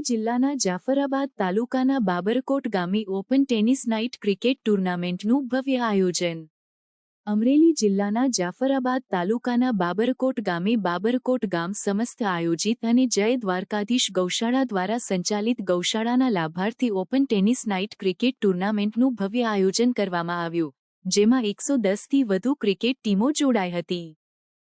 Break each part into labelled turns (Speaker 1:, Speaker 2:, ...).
Speaker 1: જિલ્લાના જાફરાબાદ તાલુકાના બાબરકોટ ગામે ઓપન ટેનિસ નાઇટ ક્રિકેટ ટૂર્નામેન્ટનું ભવ્ય આયોજન। અમરેલી જિલ્લાના જાફરાબાદ તાલુકાના બાબરકોટ ગામે બાબરકોટ ગામ સમસ્ત આયોજિત અને જય દ્વારકાધીશ ગૌશાળા દ્વારા સંચાલિત ગૌશાળાના લાભાર્થી ઓપન ટેનિસ નાઇટ ક્રિકેટ ટૂર્નામેન્ટનું ભવ્ય આયોજન કરવામાં આવ્યું, જેમાં 110થી વધુ ક્રિકેટ ટીમો જોડાઈ હતી,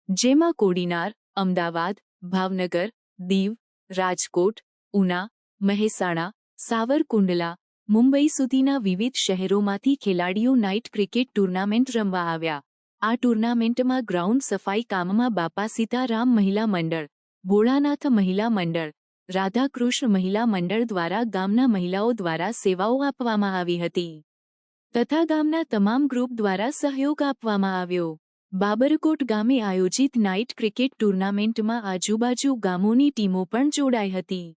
Speaker 1: જેમાં કોડીનાર, અમદાવાદ, ભાવનગર, દીવ, રાજકોટ, ઉના, મહેસાણા, સાવરકુંડલા, મુંબઈ સુધીના વિવિધ શહેરોમાંથી ખેલાડીઓ નાઇટ ક્રિકેટ ટૂર્નામેન્ટ રમવા આવ્યા। આ ટૂર્નામેન્ટમાં ગ્રાઉન્ડ સફાઈ કામમાં બાપા સીતારામ મહિલા મંડળ, ભોળાનાથ મહિલા મંડળ, રાધાકૃષ્ણ મહિલા મંડળ દ્વારા ગામના મહિલાઓ દ્વારા સેવાઓ આપવામાં આવી હતી તથા ગામના તમામ ગ્રુપ દ્વારા સહયોગ આપવામાં આવ્યો। બાબરકોટ ગામે આયોજિત નાઇટ ક્રિકેટ ટૂર્નામેન્ટમાં આજુબાજુ ગામોની ટીમો પણ જોડાઈ હતી।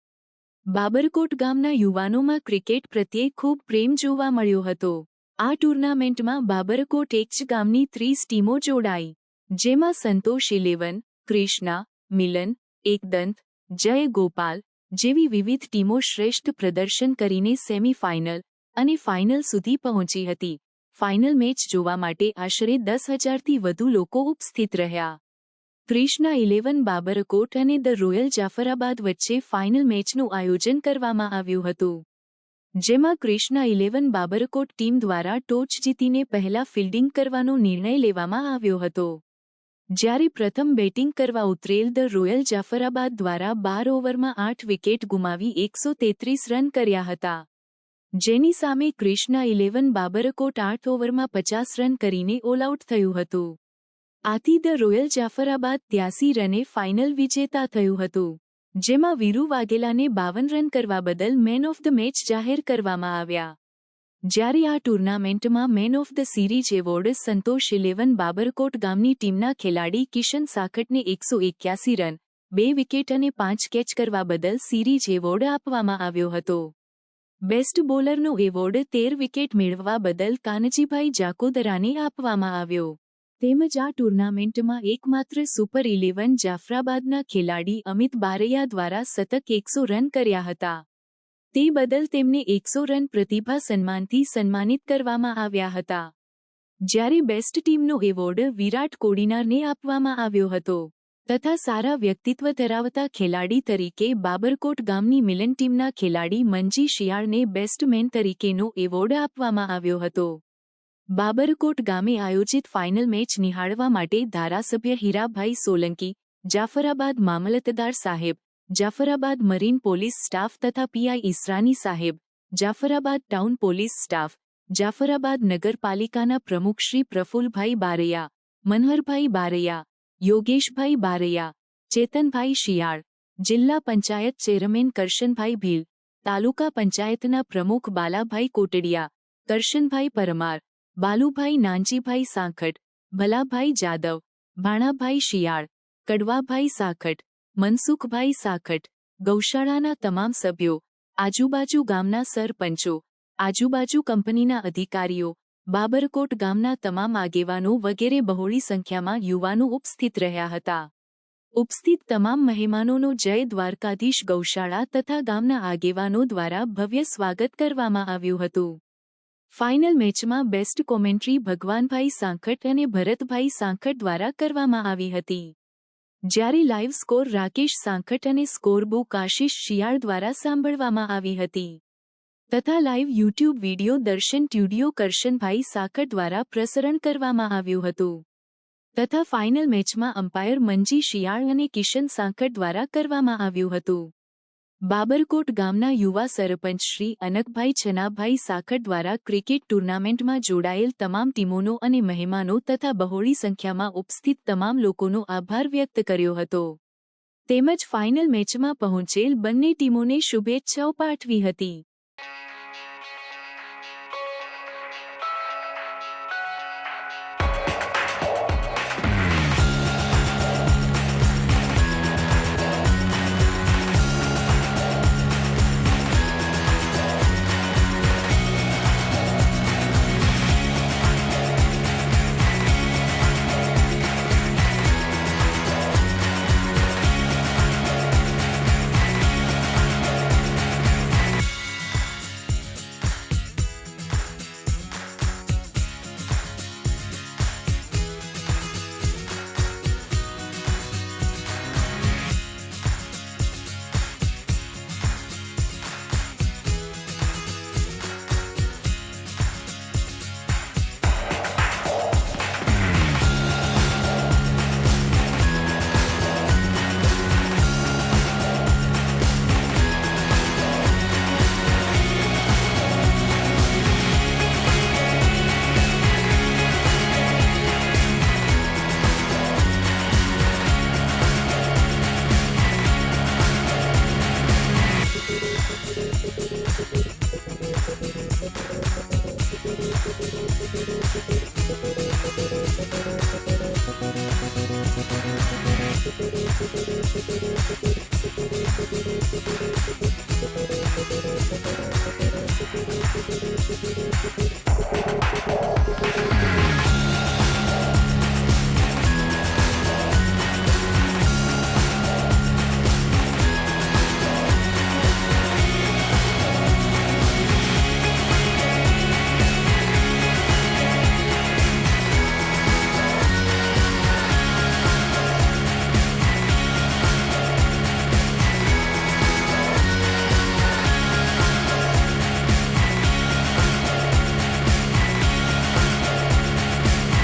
Speaker 1: બાબરકોટ ગામના યુવાનોમાં ક્રિકેટ પ્રત્યે ખૂબ પ્રેમ જોવા મળ્યો હતો। આ ટૂર્નામેન્ટમાં બાબરકોટ એક જ ગામની 30 ટીમો જોડાઈ, જેમાં સંતોષ 11, કૃષ્ણા, મિલન, એકદંત, જય ગોપાલ જેવી વિવિધ ટીમો શ્રેષ્ઠ પ્રદર્શન કરીને સેમી ફાઇનલ અને ફાઇનલ સુધી પહોંચી હતી। ફાઇનલ મેચ જોવા માટે આશરે 10,000થી વધુ લોકો ઉપસ્થિત રહ્યા। કૃષ્ણા 11 બાબરકોટ અને ધ રોયલ જાફરાબાદ વચ્ચે ફાઇનલ મેચનું આયોજન કરવામાં આવ્યું હતું, જેમાં કૃષ્ણા 11 બાબરકોટ ટીમ દ્વારા ટોચ જીતીને પહેલા ફિલ્ડિંગ કરવાનો નિર્ણય લેવામાં આવ્યો હતો, જ્યારે પ્રથમ બેટિંગ કરવા ઉતરેલ ધ રોયલ જાફરાબાદ દ્વારા 12 ઓવરમાં 8 વિકેટ ગુમાવી 133 રન કર્યા હતા, જેની સામે કૃષ્ણા 11 બાબરકોટ 8 ઓવરમાં 50 રન કરીને ઓલ આઉટ થયું હતું। આથી ધ રોયલ જાફરાબાદ 83 રને ફાઇનલ વિજેતા થયું હતું, જેમાં વીરુ વાઘેલાને 52 રન કરવા બદલ મેન ઓફ ધ મેચ જાહેર કરવામાં આવ્યા। જ્યારે આ ટૂર્નામેન્ટમાં man of the series award Santosh 11 Babarkot ગામની ટીમના ખેલાડી કિશન સાખટને 181 રન, 2 વિકેટ અને 5 કેચ કરવા બદલ સિરીઝ એવોર્ડ આપવામાં આવ્યો હતો। બેસ્ટ બોલરનો એવોર્ડ 13 વિકેટ મેળવવા બદલ કાનજીભાઈ જાકોદરાને આપવામાં આવ્યો। તેમજ આ ટૂર્નામેન્ટમાં એકમાત્ર સુપર 11 જાફરાબાદના ખેલાડી અમિત બારૈયા દ્વારા સતત 100 રન કર્યા હતા, તે બદલ તેમને 100 રન પ્રતિભા સન્માનથી સન્માનિત કરવામાં આવ્યા હતા। જ્યારે બેસ્ટ ટીમનો એવોર્ડ વિરાટ કોડીનારને આપવામાં આવ્યો હતો તથા સારા વ્યક્તિત્વ ધરાવતા ખેલાડી તરીકે બાબરકોટ ગામની મિલન ટીમના ખેલાડી મંજી શિયાળને બેસ્ટ મેન તરીકેનો એવોર્ડ આપવામાં આવ્યો હતો। બાબરકોટ ગામે આયોજિત ફાઇનલ મેચ નિહાળવા માટે ધારાસભ્ય હીરાભાઈ સોલંકી, જાફરાબાદ મામલતદાર સાહેબ, જાફરાબાદ મરીન પોલીસ સ્ટાફ તથા પીઆઈ ઈસરાની સાહેબ, Jafrabad town police staff, Jafrabad નગરપાલિકાના પ્રમુખ શ્રી પ્રફુલભાઈ બારૈયા, મનહરભાઈ બારૈયા, યોગેશભાઈ બારૈયા, ચેતનભાઈ શિયાળ, જિલ્લા પંચાયત ચેરમેન કરશનભાઈ ભીલ, તાલુકા પંચાયતના પ્રમુખ બાલાભાઈ કોટડિયા, કરશનભાઈ પરમાર, બાલુભાઈ નાનજીભાઈ સાંખટ, ભલાભાઈ જાદવ, ભાણાભાઈ શિયાળ, કડવાભાઈ સાખટ, મનસુખભાઈ સાખટ, ગૌશાળાના તમામ સભ્યો, આજુબાજુ ગામના સરપંચો, આજુબાજુ કંપનીના અધિકારીઓ, બાબરકોટ ગામના તમામ આગેવાનો વગેરે બહોળી સંખ્યામાં યુવાનો ઉપસ્થિત રહ્યા હતા। ઉપસ્થિત તમામ મહેમાનોનો જય દ્વારકાધીશ ગૌશાળા તથા ગામના આગેવાનો દ્વારા ભવ્ય સ્વાગત કરવામાં આવ્યું હતું। ફાઇનલ મેચમાં બેસ્ટ કોમેન્ટ્રી ભગવાનભાઈ સાંખટ અને ભરતભાઈ સાંખટ દ્વારા કરવામાં આવી હતી, જ્યારે લાઇવ સ્કોર રાકેશ સાંખટ અને સ્કોર બુક આશિષ શિયાળ દ્વારા સાંભળવામાં આવી હતી તથા લાઇવ યુટ્યુબ વિડિયો દર્શન સ્ટુડિયો કરશનભાઈ સાખટ દ્વારા પ્રસારણ કરવામાં આવ્યું હતું તથા ફાઇનલ મેચમાં અમ્પાયર મંજી શિયાળ અને કિશન સાંખટ દ્વારા કરવામાં આવ્યું હતું। બાબરકોટ ગામના યુવા સરપંચ શ્રી અનકભાઈ છનાભાઈ સાખટ દ્વારા ક્રિકેટ ટૂર્નામેન્ટમાં જોડાયેલ તમામ ટીમોનો અને મહેમાનો તથા બહોળી સંખ્યામાં ઉપસ્થિત તમામ લોકોનો આભાર વ્યક્ત કર્યો હતો, તેમજ ફાઇનલ મેચમાં પહોંચેલ બંને ટીમોને શુભેચ્છાઓ પાઠવી હતી।